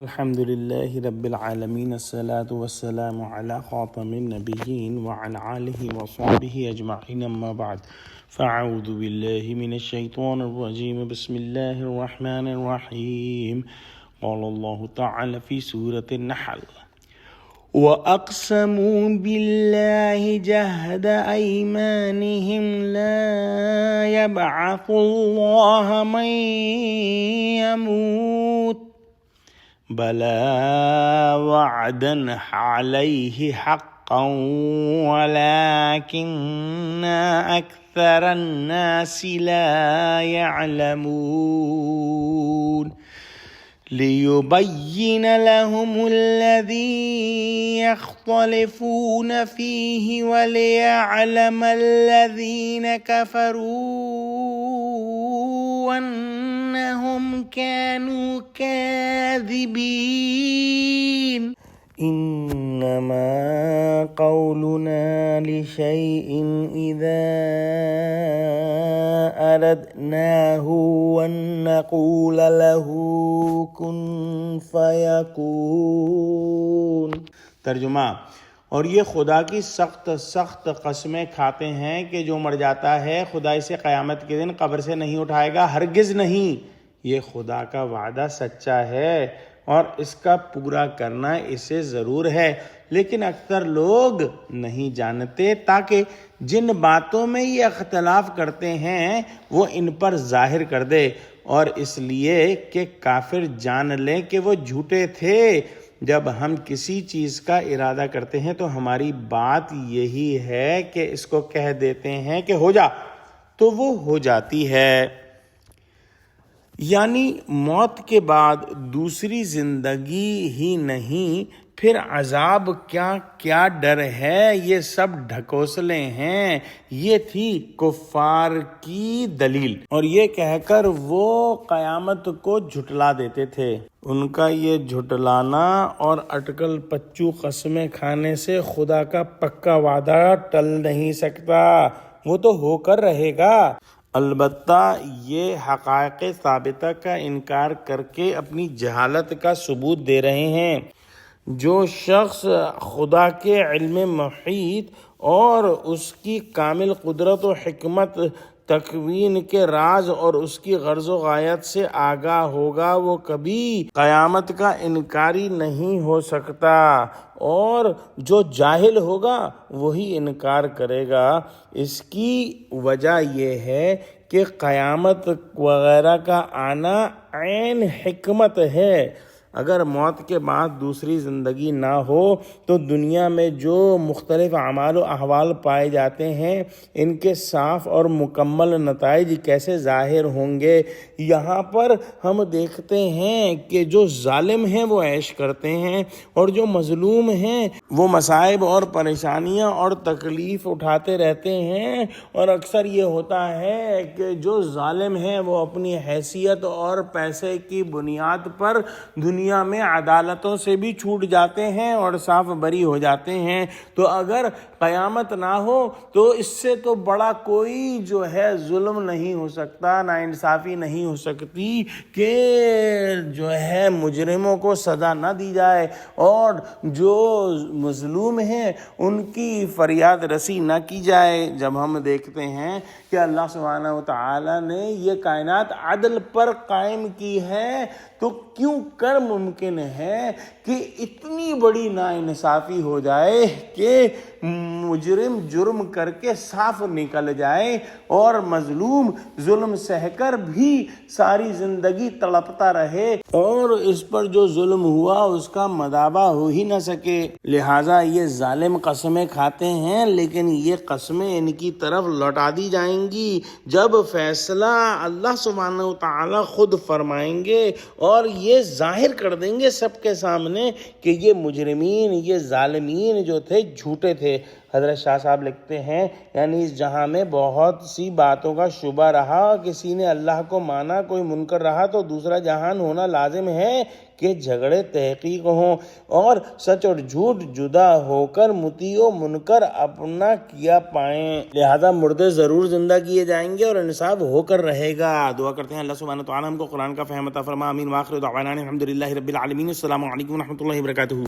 الحمد لله رب العالمين الصلاة والسلام على خاتم النبيين وعلى آله وصحبه أجمعين أما بعد فأعوذ بالله من الشيطان الرجيم بسم الله الرحمن الرحيم قال الله تعالى في سورة النحل وأقسموا بالله جهد أيمانهم لا يبعث الله من يموت بلى وعدا عليه حقا ولكن أكثر الناس لا يعلمون ليبين لهم الذي يختلفون فيه وليعلم الذين كفروا أنهم كانوا كاذبين إنما قولنا لشيء إذا أردناه أن نقول له كن فيكون۔ ترجمہ: اور یہ خدا کی سخت قسمیں کھاتے ہیں کہ جو مر جاتا ہے خدا اسے قیامت کے دن قبر سے نہیں اٹھائے گا، ہرگز نہیں۔ یہ خدا کا وعدہ سچا ہے اور اس کا پورا کرنا اسے ضرور ہے، لیکن اکثر لوگ نہیں جانتے، تاکہ جن باتوں میں یہ اختلاف کرتے ہیں وہ ان پر ظاہر کر دے، اور اس لیے کہ کافر جان لیں کہ وہ جھوٹے تھے۔ جب ہم کسی چیز کا ارادہ کرتے ہیں تو ہماری بات یہی ہے کہ اس کو کہہ دیتے ہیں کہ ہو جا، تو وہ ہو جاتی ہے۔ یعنی موت کے بعد دوسری زندگی ہی نہیں، پھر عذاب کیا ڈر ہے، یہ سب ڈھکوسلے ہیں۔ یہ تھی کفار کی دلیل، اور یہ کہہ کر وہ قیامت کو جھٹلا دیتے تھے۔ ان کا یہ جھٹلانا اور اٹکل پچو قسمیں کھانے سے خدا کا پکا وعدہ ٹل نہیں سکتا، وہ تو ہو کر رہے گا۔ البتہ یہ حقائق ثابتہ کا انکار کر کے اپنی جہالت کا ثبوت دے رہے ہیں۔ جو شخص خدا کے علم محیط اور اس کی کامل قدرت و حکمت، تکوین کے راز اور اس کی غرض و غایت سے آگاہ ہوگا، وہ کبھی قیامت کا انکاری نہیں ہو سکتا، اور جو جاہل ہوگا وہی انکار کرے گا۔ اس کی وجہ یہ ہے کہ قیامت وغیرہ کا آنا عین حکمت ہے۔ اگر موت کے بعد دوسری زندگی نہ ہو تو دنیا میں جو مختلف اعمال و احوال پائے جاتے ہیں، ان کے صاف اور مکمل نتائج کیسے ظاہر ہوں گے؟ یہاں پر ہم دیکھتے ہیں کہ جو ظالم ہیں وہ عیش کرتے ہیں، اور جو مظلوم ہیں وہ مصائب اور پریشانیاں اور تکلیف اٹھاتے رہتے ہیں، اور اکثر یہ ہوتا ہے کہ جو ظالم ہیں وہ اپنی حیثیت اور پیسے کی بنیاد پر دنیا میں عدالتوں سے بھی چھوٹ جاتے ہیں اور صاف بری ہو جاتے ہیں۔ تو اگر قیامت نہ ہو تو اس سے تو بڑا کوئی جو ہے ظلم نہیں ہو سکتا، ناانصافی نہیں ہو سکتی کہ جو ہے مجرموں کو سزا نہ دی جائے اور جو مظلوم ہیں ان کی فریاد رسی نہ کی جائے۔ جب ہم دیکھتے ہیں کہ اللہ سبحانہ وتعالی نے یہ کائنات عدل پر قائم کی ہے، تو کیوں کر ممکن ہے کہ اتنی بڑی ناانصافی ہو جائے کہ مجرم جرم کر کے صاف نکل جائے اور مظلوم ظلم سہ کر بھی ساری زندگی تڑپتا رہے اور اس پر جو ظلم ہوا اس کا مداوع ہو ہی نہ سکے۔ لہٰذا یہ ظالم قسمیں کھاتے ہیں، لیکن یہ قسمیں ان کی طرف لوٹا دی جائیں گی جب فیصلہ اللہ سبحانہ وتعالی خود فرمائیں گے، اور یہ ظاہر کر دیں گے سب کے سامنے کہ یہ مجرمین، یہ ظالمین جو تھے جھوٹے تھے۔ حضرت شاہ صاحب لکھتے ہیں یعنی اس جہاں میں بہت سی باتوں کا شبہ رہا، کسی نے اللہ کو مانا، کوئی منکر رہا، تو دوسرا جہان ہونا لازم ہے کہ جھگڑے تحقیق ہوں اور سچ اور جھوٹ جدا ہو کر مطیع و منکر اپنا کیا پائیں، لہذا مردے ضرور زندہ کیے جائیں گے اور انصاف ہو کر رہے گا۔ دعا کرتے ہیں اللہ سبحانہ وتعالیٰ ہم کو قرآن کا فہم عطا فرما، آمین، وآخر دعوانا الحمدللہ رب العالمین۔ السلام علیکم و رحمۃ اللہ وبرکاتہ۔